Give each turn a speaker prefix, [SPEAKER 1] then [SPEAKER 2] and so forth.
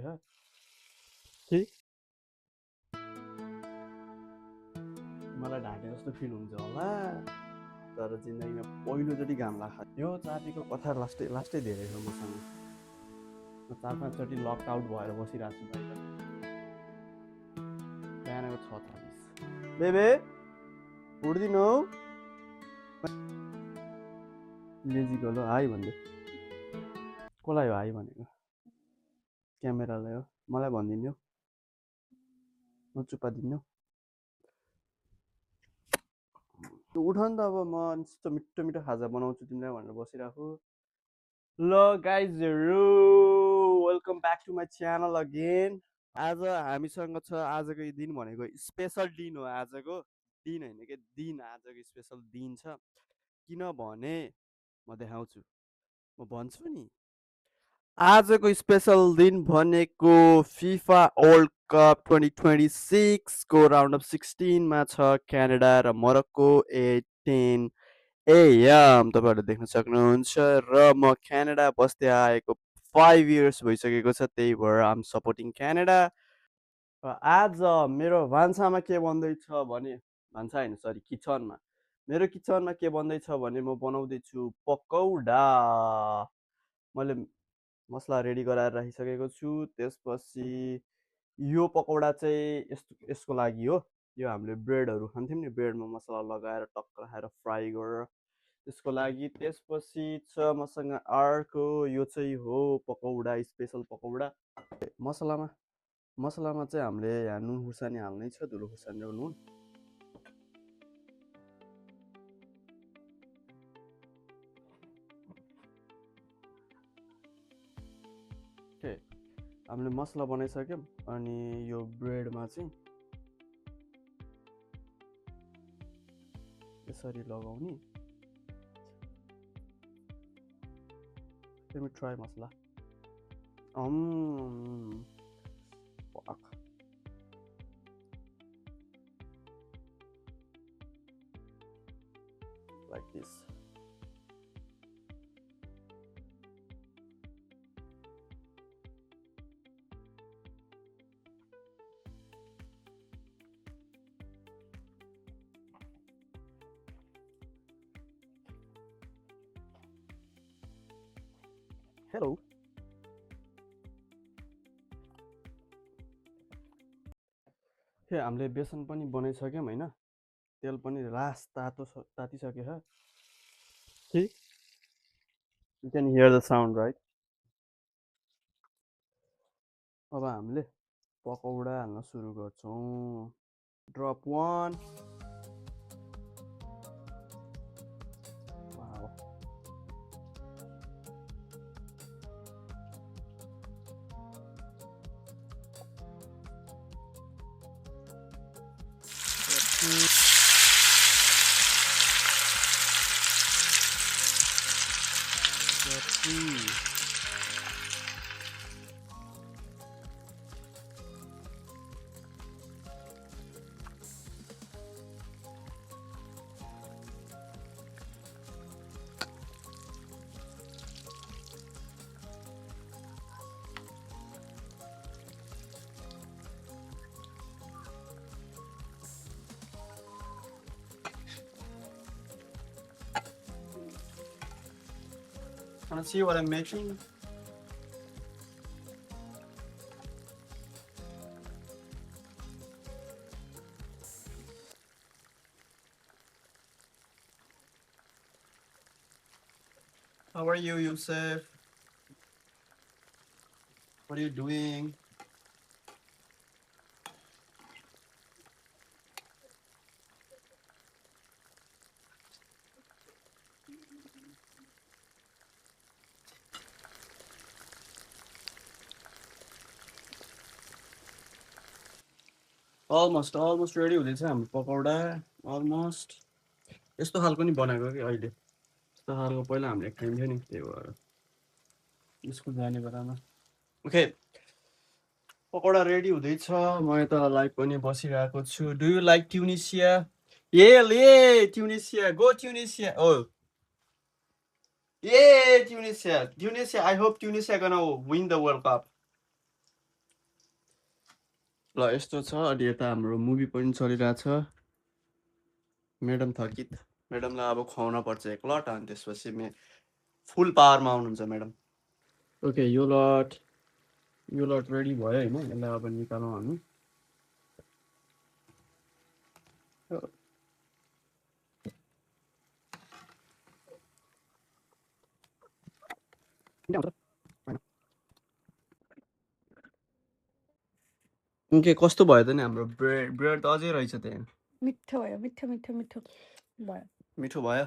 [SPEAKER 1] ह के मलाई ढाके जस्तो फिल हुन्छ होला तर जिन्दगीमा पहिलोचोटि घाम लाग्छ यो चाबीको कथा लास्टै धेरै छ मसँग म 4-5 चोटि लक आउट भएर बसिरहेको छु बाहिर बिहानको 6:30 बेबे उठ्दिनु हौ लेजी गलो हाई भन्दै कसलाई हो हाई भनेको क्यामेरालाई हो मलाई भनिदिनु म चुप्पा दिनु उठ नि त अब म मिठो मिठो खाजा बनाउँछु तिमीलाई भनेर बसिरहेको ल गाइजहरू welcome back to my channel again आज हामीसँग छ आजको दिन भनेको स्पेसल दिन हो आजको दिन होइन कि दिन आजको स्पेसल दिन छ किनभने म देखाउँछु म भन्छु नि आजको स्पेसल दिन भनेको फिफा वर्ल्ड कप 2026 को राउन्ड अफ 16 मा छ क्यानाडा र मोरक्को 10 AM तपाईहरुले देख्न सक्नुहुन्छ र म क्यानाडा बस्दै आएको 5 इयर्स भइसकेको छ त्यही भएर आम सपोर्टिङ क्यानाडा आज मेरो भान्सामा के बन्दैछ भने भान्सा हैन सरी किचनमा मेरो किचनमा के बन्दैछ भने म बनाउँदैछु पकौडा मैले मसला रेडी गराएर राखिसकेको छु त्यसपछि यो पकौडा चाहिँ यसको लागि हो यो हामीले ब्रेडहरू खान्थ्यौँ नि ब्रेडमा मसला लगाएर टक्क राखेर फ्राई गरेर त्यसको लागि त्यसपछि छ मसँग अर्को यो चाहिँ हो पकौडा स्पेसल पकौडा मसलामा चाहिँ हामीले यहाँ नुन खुर्सानी हाल्नै छ धुलो खुर्सानी र नुन हामीले मसला बनाइसक्यौँ अनि यो ब्रेडमा चाहिँ यसरी लगाउने Let me try masala. Fuck. Like this. Hello. हे हामीले बेसन पनि बनाइसक्यौँ हैन तेल पनि रास तातिसक्यो ह See? You can hear the sound, right? अब हामीले पकौडा हाल्न सुरु गर्छौं drop 1 Wow. Want to see what I'm making? How are you, Yusuf? What are you doing? Almost ready हुँदैछ हाम्रो पकौडा almost यस्तो खालको नि बनाएको कि अहिले यस्तो खालको पहिला हामीले खाइन्थ्यो नि त्यही भएर यसको जाने बेलामा ओके पकौडा रेडी हुँदैछ म यता लाइभ पनि बसिरहेको छु डु यु लाइक ट्युनिसिया ये ट्युनिसिया गो ट्युनिसिया ओ ये Tunisia I hope Tunisia gonna win the World Cup ल यस्तो छ अनि यता हाम्रो मुभी पनि चलिरहेछ म्याडम थकित म्याडमलाई अब खुवाउन पर्छ एक लट अनि त्यसपछि फुल पावरमा आउनुहुन्छ म्याडम ओके यो लट रेडी भयो होइन यसलाई अब निकालौँ हामी ओके कस्तो भयो त नि हाम्रो ब्रेड त अझै रहेछ त्यहाँ
[SPEAKER 2] मिठो भयो मिठो मिठो मिठो भयो
[SPEAKER 1] मिठो भयो